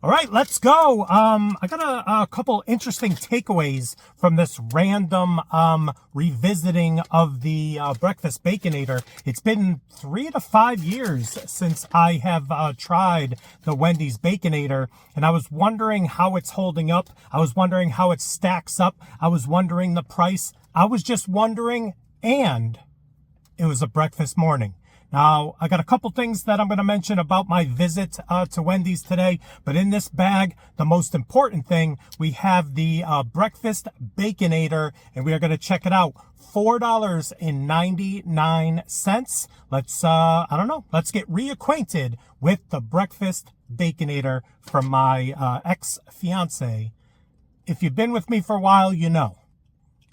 All right, let's go. I got a couple interesting takeaways from this random revisiting of the Breakfast Baconator. It's been 3 to 5 years since I have tried the Wendy's Baconator, and I was wondering how it's holding up. I was wondering how it stacks up. I was wondering the price. I was just wondering, and it was a breakfast morning. Now, I got a couple things that I'm going to mention about my visit to Wendy's today, but in this bag, the most important thing, we have the Breakfast Baconator, and we are going to check it out. $4.99. Let's get reacquainted with the Breakfast Baconator from my ex-fiance. If you've been with me for a while, you know.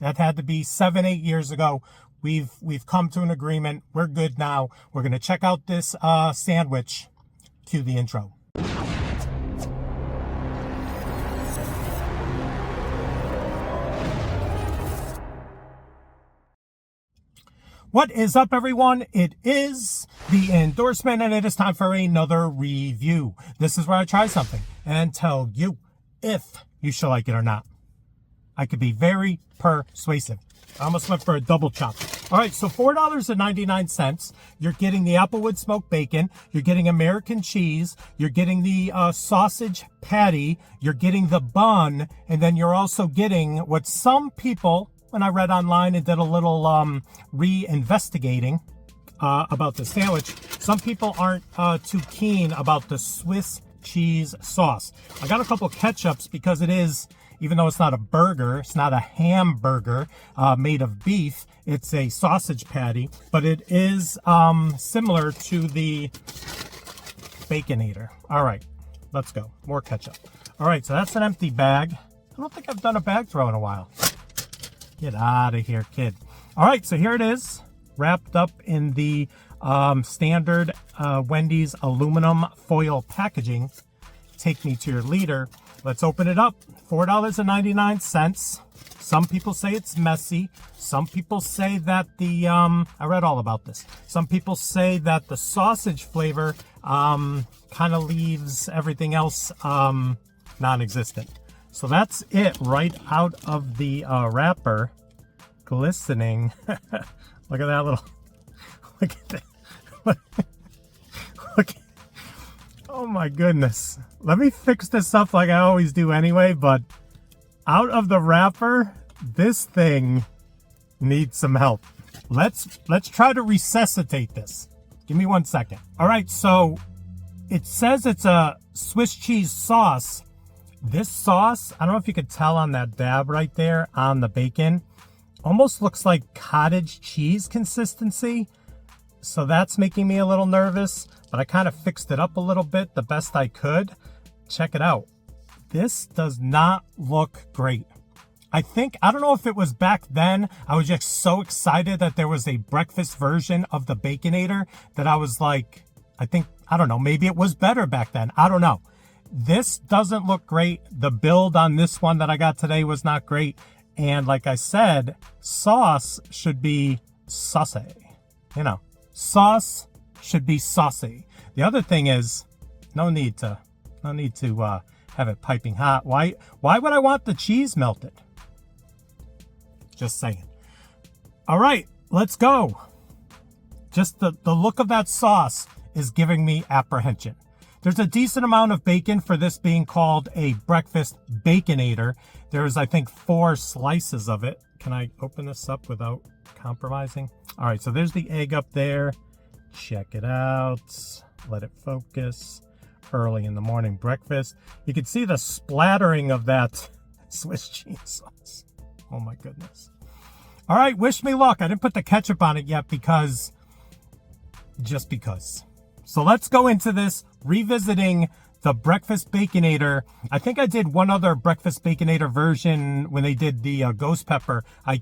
That had to be 7-8 years ago. We've come to an agreement. We're good now. We're going to check out this sandwich. Cue the intro. What is up, everyone? It is the endorsement, and it is time for another review. This is where I try something and tell you if you should like it or not. I could be very persuasive. I almost went for a double chop. All right, so $4.99. You're getting the Applewood smoked bacon. You're getting American cheese. You're getting the sausage patty. You're getting the bun. And then you're also getting what some people, when I read online and did a little re-investigating about the sandwich, some people aren't too keen about the Swiss cheese sauce. I got a couple ketchups because it is, even though it's not a burger, it's not a hamburger made of beef, it's a sausage patty, but it is similar to the Baconator. All right, let's go. More ketchup. All right, so that's an empty bag. I don't think I've done a bag throw in a while. Get out of here, kid. All right, so here it is, wrapped up in the standard Wendy's aluminum foil packaging. Take me to your leader. Let's open it up. $4.99. Some people say it's messy. Some people say that the, I read all about this. Some people say that the sausage flavor kind of leaves everything else non-existent. So that's it right out of the wrapper. Glistening. Look at that little, look at that. Look. Oh my goodness. Let me fix this up like I always do anyway, but out of the wrapper, this thing needs some help. Let's try to resuscitate this. Give me 1 second. All right, so it says it's a Swiss cheese sauce. This sauce, I don't know if you could tell on that dab right there on the bacon, almost looks like cottage cheese consistency. So that's making me a little nervous, but I kind of fixed it up a little bit the best I could. Check it out. This does not look great. I don't know if it was back then, I was just so excited that there was a breakfast version of the Baconator that I was like, I don't know, maybe it was better back then. I don't know. This doesn't look great. The build on this one that I got today was not great. And like I said, sauce should be saucy, you know. Sauce should be saucy. The other thing is, no need to have it piping hot. Why would I want the cheese melted? Just saying. All right, let's go. Just the look of that sauce is giving me apprehension. There's a decent amount of bacon for this being called a Breakfast Baconator. There's, I think, 4 slices of it. Can I open this up without compromising? All right, so there's the egg up there. Check it out. Let it focus. Early in the morning breakfast. You can see the splattering of that Swiss cheese sauce. Oh my goodness. All right, wish me luck. I didn't put the ketchup on it yet just because. So let's go into this, revisiting the Breakfast Baconator. I think I did one other Breakfast Baconator version when they did the ghost pepper. I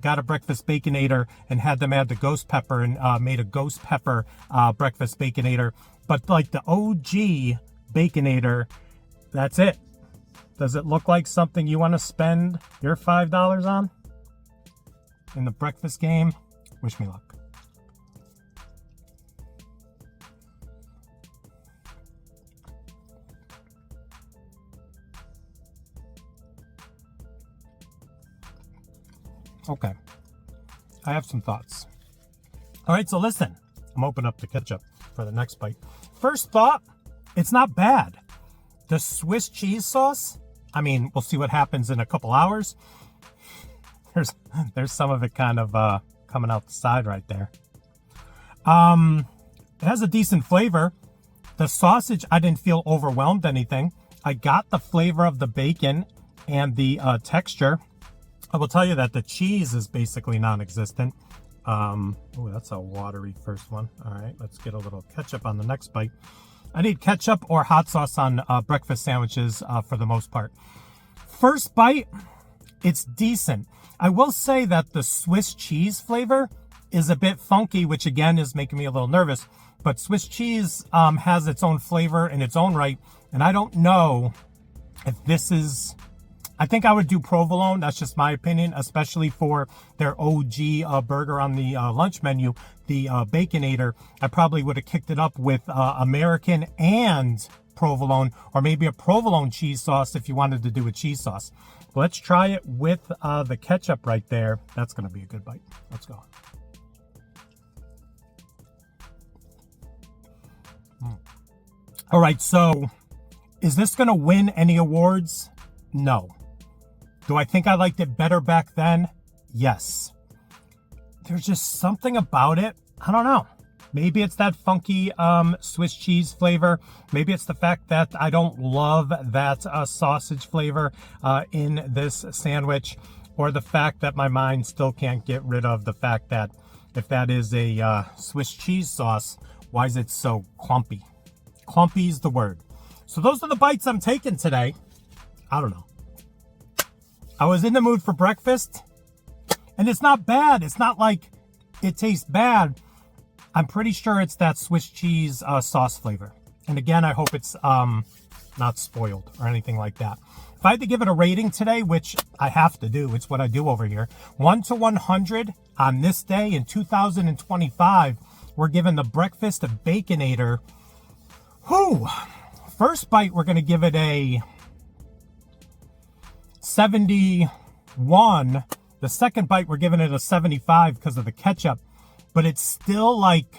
got a Breakfast Baconator and had them add the ghost pepper and made a ghost pepper Breakfast Baconator. But like the OG Baconator, that's it. Does it look like something you want to spend your $5 on in the breakfast game? Wish me luck. Okay. I have some thoughts. All right, so listen. I'm opening up the ketchup for the next bite. First thought, it's not bad. The Swiss cheese sauce, I mean, we'll see what happens in a couple hours. There's some of it kind of coming out the side right there. It has a decent flavor. The sausage, I didn't feel overwhelmed anything. I got the flavor of the bacon and the texture. I will tell you that the cheese is basically non-existent. Oh, that's a watery first one. All right, let's get a little ketchup on the next bite. I need ketchup or hot sauce on breakfast sandwiches for the most part. First bite, it's decent. I will say that the Swiss cheese flavor is a bit funky, which again is making me a little nervous. But Swiss cheese has its own flavor in its own right. And I don't know if this is... I think I would do provolone. That's just my opinion, especially for their OG burger on the lunch menu, the Baconator. I probably would have kicked it up with American and provolone, or maybe a provolone cheese sauce if you wanted to do a cheese sauce. Let's try it with the ketchup right there. That's going to be a good bite. Let's go. All right, so is this going to win any awards? No. Do I think I liked it better back then? Yes. There's just something about it. I don't know. Maybe it's that funky Swiss cheese flavor. Maybe it's the fact that I don't love that sausage flavor in this sandwich, or the fact that my mind still can't get rid of the fact that if that is a Swiss cheese sauce, why is it so clumpy? Clumpy's the word. So those are the bites I'm taking today. I don't know. I was in the mood for breakfast, and it's not bad. It's not like it tastes bad. I'm pretty sure it's that Swiss cheese sauce flavor. And again, I hope it's not spoiled or anything like that. If I had to give it a rating today, which I have to do, it's what I do over here, 1 to 100 on this day in 2025, we're giving the Breakfast Baconator. First bite, we're going to give it a 71. The second bite, we're giving it a 75 because of the ketchup. But it's still like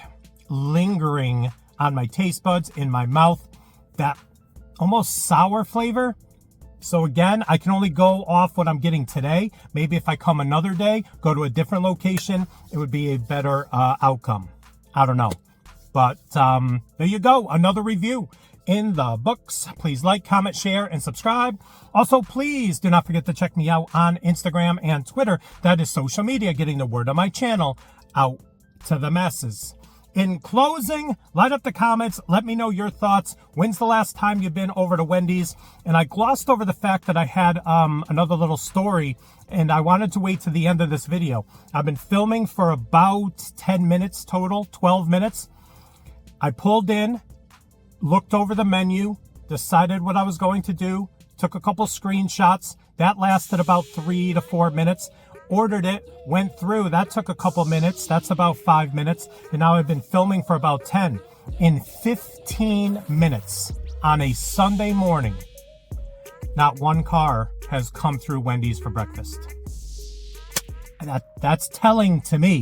lingering on my taste buds, in my mouth, that almost sour flavor. So again, I can only go off what I'm getting today. Maybe if I come another day, go to a different location, it would be a better outcome. I don't know. But there you go. Another review in the books. Please like, comment, share, and subscribe. Also, please do not forget to check me out on Instagram and Twitter. That is social media, getting the word of my channel out to the masses. In closing, light up the comments. Let me know your thoughts. When's the last time you've been over to Wendy's? And I glossed over the fact that I had another little story, and I wanted to wait to the end of this video. I've been filming for about 10 minutes total, 12 minutes. I pulled in, looked over the menu, decided what I was going to do, took a couple screenshots. That lasted about 3 to 4 minutes. Ordered it, went through. That took a couple minutes. That's about 5 minutes. And now I've been filming for about 10. In 15 minutes on a Sunday morning, not one car has come through Wendy's for breakfast. That's telling to me.